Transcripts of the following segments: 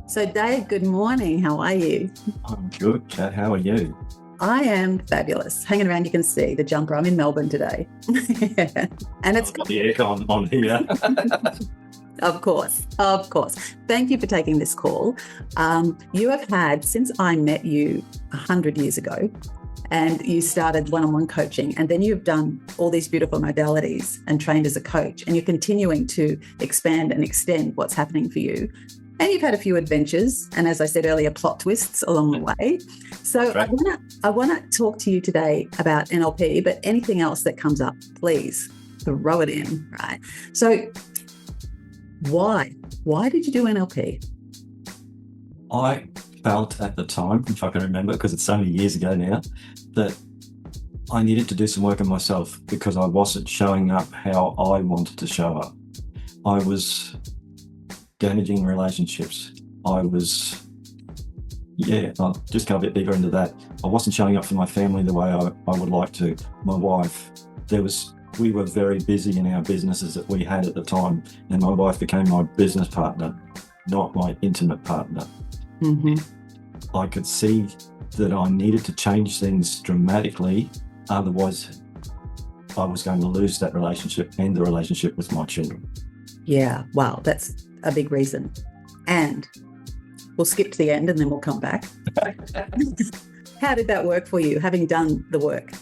So, Dave, good morning. How are you? I'm good, Kat. How are you? I am fabulous. Hanging around, you can see the jumper. I'm in Melbourne today. And it's I've got the aircon on here. Of course. Thank you for taking this call. You have had, since I met you 100 years ago, and you started one-on-one coaching, and then you've done all these beautiful modalities and trained as a coach, and you're continuing to expand and extend what's happening for you. And you've had a few adventures, and as I said earlier, plot twists along the way. So Right. I want to talk to you today about NLP, but anything else that comes up, please throw it in, right? So why did you do NLP? I felt at the time, if I can remember, because it's so many years ago now, that I needed to do some work on myself because I wasn't showing up how I wanted to show up. I was damaging relationships. I'll just go a bit deeper into that. I wasn't showing up for my family the way I would like to. My wife, we were very busy in our businesses that we had at the time, and my wife became my business partner, not my intimate partner. Mm-hmm. I could see that I needed to change things dramatically, otherwise I was going to lose that relationship and the relationship with my children. Yeah, wow, that's a big reason. And we'll skip to the end and then we'll come back. How did that work for you, having done the work?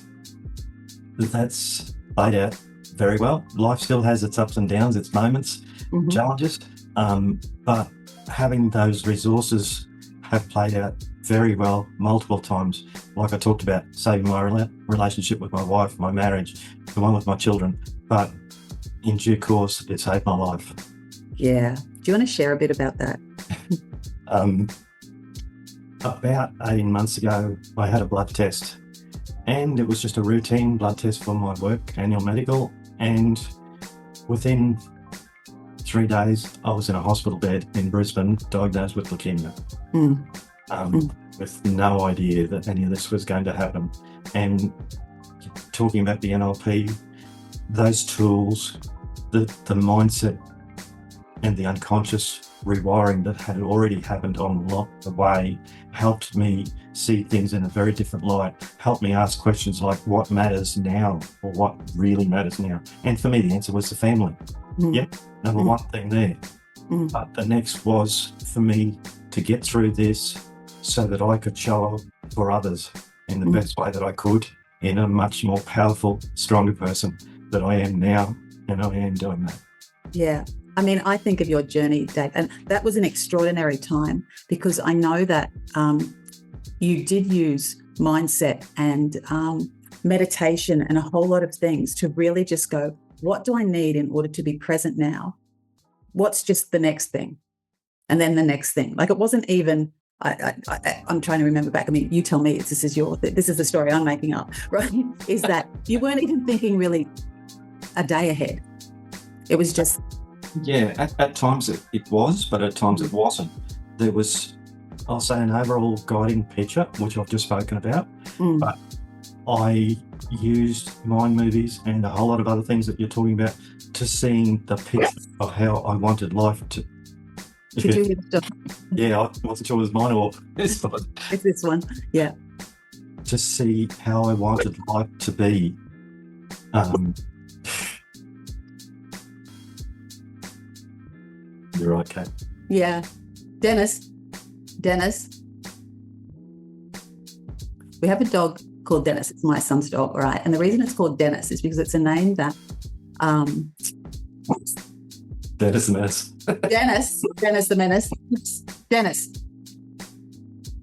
That's played out very well. Life still has its ups and downs, its moments, Mm-hmm. challenges, but having those resources have played out very well multiple times. Like I talked about, saving my relationship with my wife, my marriage, the one with my children, but in due course, it saved my life. Yeah. Do you want to share a bit about that? About 18 months ago, I had a blood test, and it was just a routine blood test for my work, annual medical, and within 3 days, I was in a hospital bed in Brisbane, diagnosed with leukemia, with no idea that any of this was going to happen. And talking about the NLP, those tools, the mindset and the unconscious rewiring that had already happened along the way helped me see things in a very different light, helped me ask questions like what matters now, or what really matters now. And for me, the answer was the family. Yep, number one thing there. But the next was for me to get through this so that I could show up for others in the best way that I could, in a much more powerful, stronger person that I am now, and I am doing that. Yeah. I mean, I think of your journey, Dave, and that was an extraordinary time because I know that you did use mindset and meditation and a whole lot of things to really just go, what do I need in order to be present now? What's just the next thing? And then the next thing. Like it wasn't even, I'm trying to remember back. I mean, you tell me, this is the story I'm making up, right? Is that you weren't even thinking really a day ahead. It was just... Yeah, at times it was, but at times it wasn't. There was, I'll say, an overall guiding picture, which I've just spoken about, but I used mind movies and a whole lot of other things that you're talking about to seeing the picture of how I wanted life to... do your stuff. Yeah, I wasn't sure it was mine or this one. It's this one, yeah. To see how I wanted life to be. You're right, Kat. Yeah. Dennis. We have a dog called Dennis. It's my son's dog, right? And the reason it's called Dennis is because it's a name that... Dennis the Menace. Dennis the Menace. Dennis.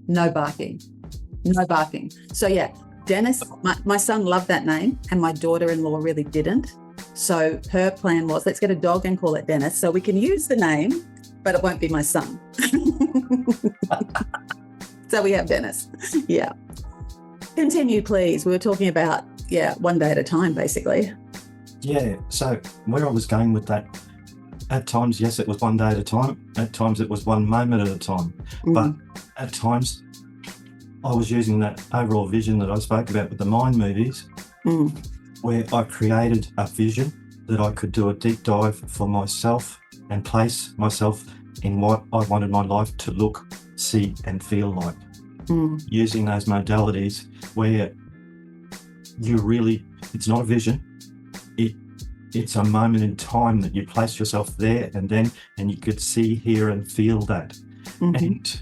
No barking. So yeah, Dennis, my son loved that name and my daughter-in-law really didn't. So her plan was, let's get a dog and call it Dennis so we can use the name, but it won't be my son. So we have Dennis. Yeah. Continue, please. We were talking about, one day at a time, basically. Yeah. So where I was going with that, at times, yes, it was one day at a time. At times it was one moment at a time. But at times I was using that overall vision that I spoke about with the mind movies, where I created a vision that I could do a deep dive for myself and place myself in what I wanted my life to look, see, and feel like. Using those modalities where it's not a vision, it's a moment in time that you place yourself there and you could see, hear, and feel that. And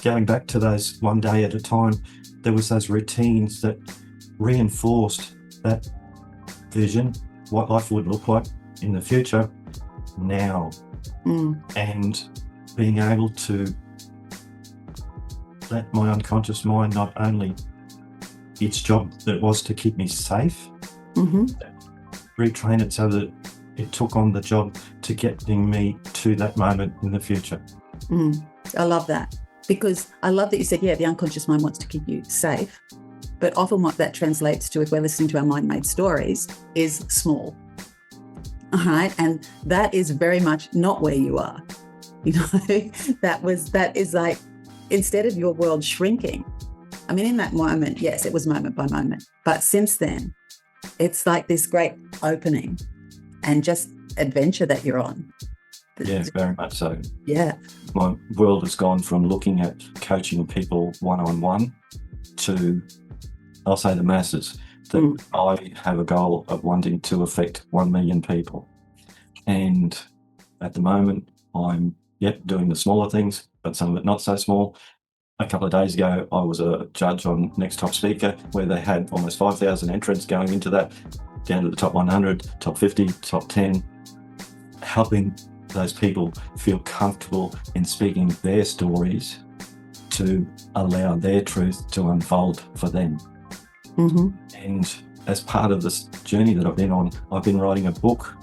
going back to those one day at a time, there was those routines that reinforced that vision, what life would look like in the future now. And being able to let my unconscious mind, not only its job that was to keep me safe, retrain it so that it took on the job to getting me to that moment in the future. I love that, because I love that you said, the unconscious mind wants to keep you safe, but often what that translates to, if we're listening to our mind-made stories, is small. All right, and that is very much not where you are. That is like, instead of your world shrinking, I mean, in that moment, yes, it was moment by moment, but since then, it's like this great opening and just adventure that you're on. Yeah, very much so. Yeah. My world has gone from looking at coaching people one-on-one to, I'll say, the masses, that I have a goal of wanting to affect 1 million people. And at the moment, I'm doing the smaller things, but some of it not so small. A couple of days ago, I was a judge on Next Top Speaker, where they had almost 5,000 entrants going into that, down to the top 100, top 50, top 10, helping those people feel comfortable in speaking their stories to allow their truth to unfold for them. And as part of this journey that I've been on, I've been writing a book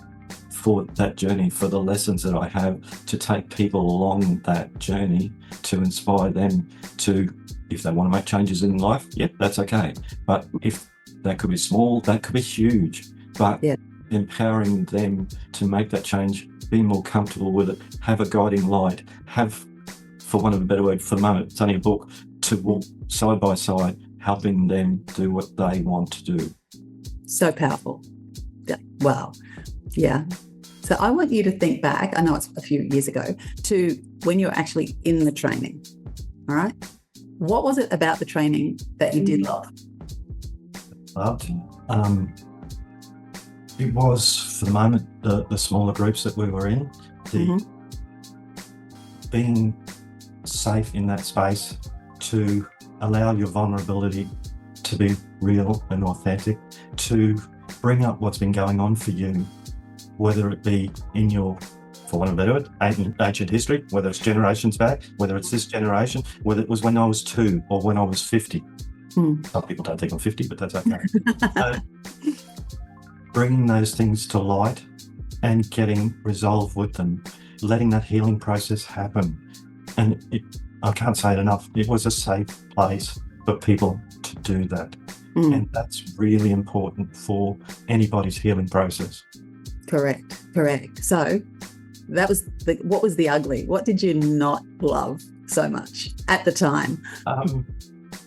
for that journey, for the lessons that I have, to take people along that journey, to inspire them to, if they want to make changes in life, that's okay. But if that could be small, that could be huge. But empowering them to make that change, be more comfortable with it, have a guiding light, have, for want of a better word, for the moment, it's only a book, to walk side by side, helping them do what they want to do. So powerful. Wow. Yeah. So I want you to think back, I know it's a few years ago, to when you were actually in the training. All right. What was it about the training that you did love? Loved. It was, for the moment, the smaller groups that we were in, being safe in that space to allow your vulnerability to be real and authentic, to bring up what's been going on for you, whether it be in your, for want of a better word, ancient history, whether it's generations back, whether it's this generation, whether it was when I was 2 or when I was 50. Some people don't think I'm 50, but that's okay. Bringing those things to light and getting resolved with them, letting that healing process happen. And I can't say it enough, it was a safe place for people to do that. And that's really important for anybody's healing process. Correct. So that was what was the ugly? What did you not love so much at the time?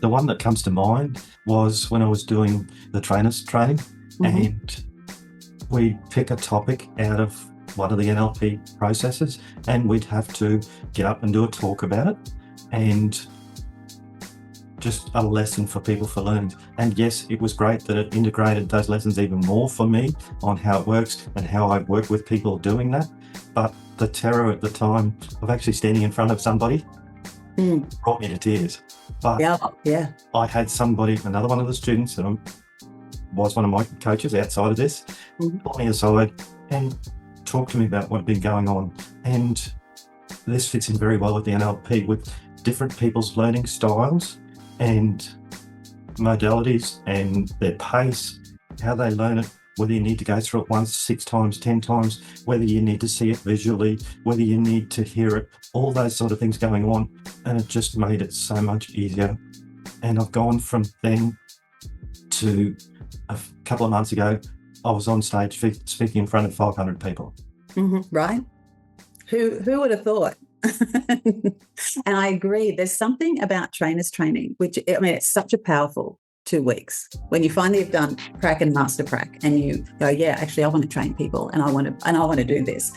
The one that comes to mind was when I was doing the trainers training, and we'd pick a topic out of one of the NLP processes, and we'd have to get up and do a talk about it, and just a lesson for people for learning. And yes, it was great that it integrated those lessons even more for me on how it works and how I work with people doing that. But the terror at the time of actually standing in front of somebody brought me to tears. But I had somebody, another one of the students that was one of my coaches outside of this, pulled me aside and talked to me about what had been going on. And this fits in very well with the NLP, with different people's learning styles and modalities and their pace, how they learn it, whether you need to go through it once, 6 times, 10 times, whether you need to see it visually, whether you need to hear it, all those sort of things going on. And it just made it so much easier. And I've gone from then to a couple of months ago, I was on stage speaking in front of 500 people. Right. Who would have thought? And I agree. There's something about trainers training, which, I mean, it's such a powerful 2 weeks when you finally have done prac and master prac and you go, actually, I want to train people and I want to do this.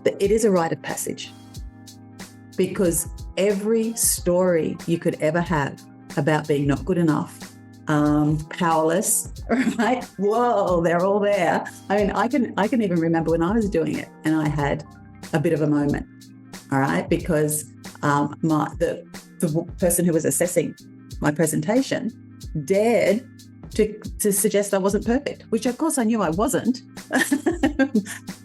But it is a rite of passage. because every story you could ever have about being not good enough, powerless, right? Whoa, they're all there. I mean, I can even remember when I was doing it and I had a bit of a moment, all right, because the person who was assessing my presentation dared to suggest I wasn't perfect, which of course I knew I wasn't.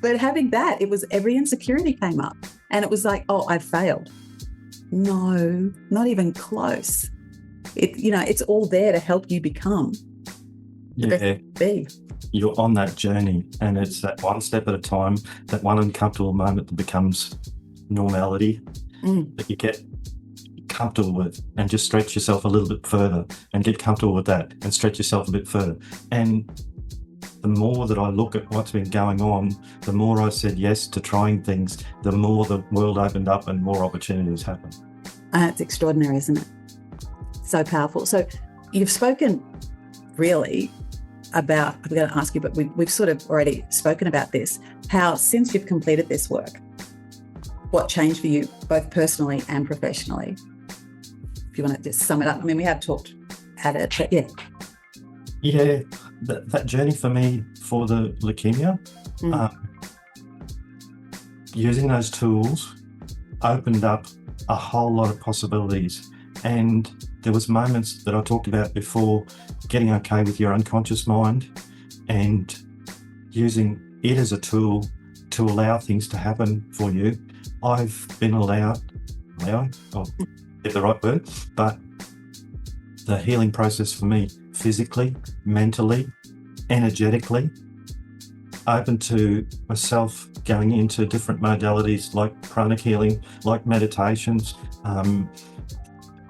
But having that, it was every insecurity came up and it was like, oh, I failed. No, not even close. It's all there to help you become the best you can be. You're on that journey, and it's that one step at a time, that one uncomfortable moment that becomes normality, that you get comfortable with, and just stretch yourself a little bit further and get comfortable with that and stretch yourself a bit further. And the more that I look at what's been going on, the more I said yes to trying things, the more the world opened up and more opportunities happened. It's extraordinary, isn't it? So powerful. So you've spoken really about, I'm going to ask you, but we've sort of already spoken about this, how since you've completed this work, what changed for you both personally and professionally? If you want to just sum it up. I mean, we have talked at it, but yeah. Yeah, that journey for me for the leukemia, using those tools opened up a whole lot of possibilities. And there was moments that I talked about before, getting okay with your unconscious mind and using it as a tool to allow things to happen for you. I've been allowing, I'll get the right word, but the healing process for me, physically, mentally, energetically, open to myself going into different modalities like pranic healing, like meditations,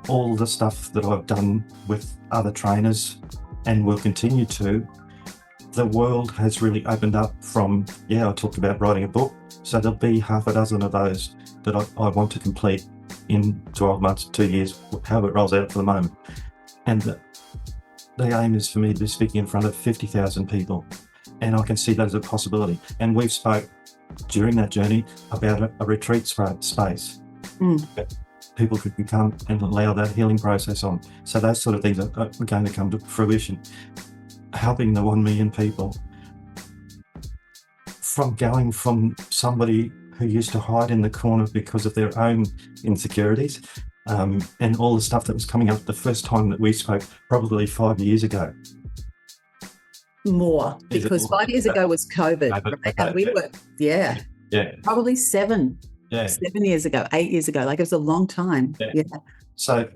all the stuff that I've done with other trainers and will continue to. The world has really opened up from, I talked about writing a book, so there'll be half a dozen of those that I want to complete in 12 months, 2 years, however it rolls out for the moment. And the aim is for me to be speaking in front of 50,000 people, and I can see that as a possibility. And we've spoke during that journey about a retreat space. People could come and allow that healing process on. So those sort of things are going to come to fruition. Helping the 1 million people from going from somebody who used to hide in the corner because of their own insecurities, and all the stuff that was coming up the first time that we spoke, probably 5 years ago. More, because 5 years ago was COVID. Right? And we were, probably 7 years ago, 8 years ago. Like, it was a long time. Yeah. So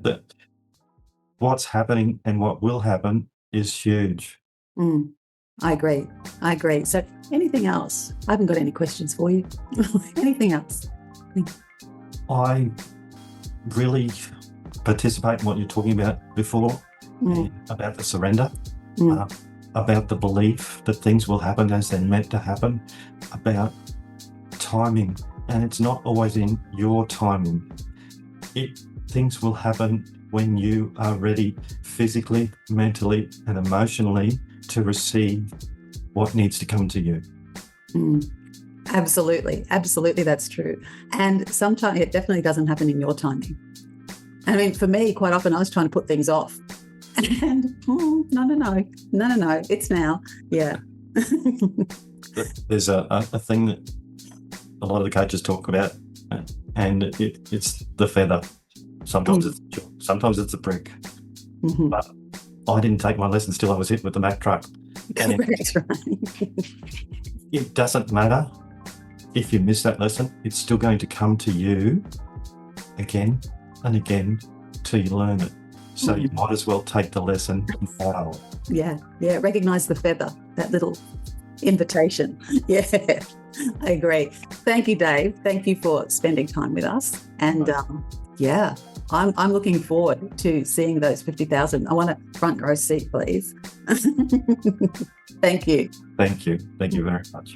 what's happening and what will happen is huge. I agree. So anything else? I haven't got any questions for you. Anything else? I really participate in what you're talking about before, about the surrender, about the belief that things will happen as they're meant to happen, about timing. And it's not always in your timing. Things will happen when you are ready physically, mentally, and emotionally to receive what needs to come to you. Absolutely, that's true. And sometimes it definitely doesn't happen in your timing. I mean, for me, quite often I was trying to put things off. And no, it's now. Yeah. There's a thing that a lot of the coaches talk about, and it's the feather. Sometimes it's a brick. But I didn't take my lessons till I was hit with the Mack truck. And it doesn't matter if you miss that lesson, it's still going to come to you again and again till you learn it. So you might as well take the lesson and follow it. Yeah. Recognize the feather, that little invitation. Yeah, I agree. Thank you, Dave. Thank you for spending time with us. And I'm looking forward to seeing those 50,000. I want a front row seat, please. Thank you. Thank you very much.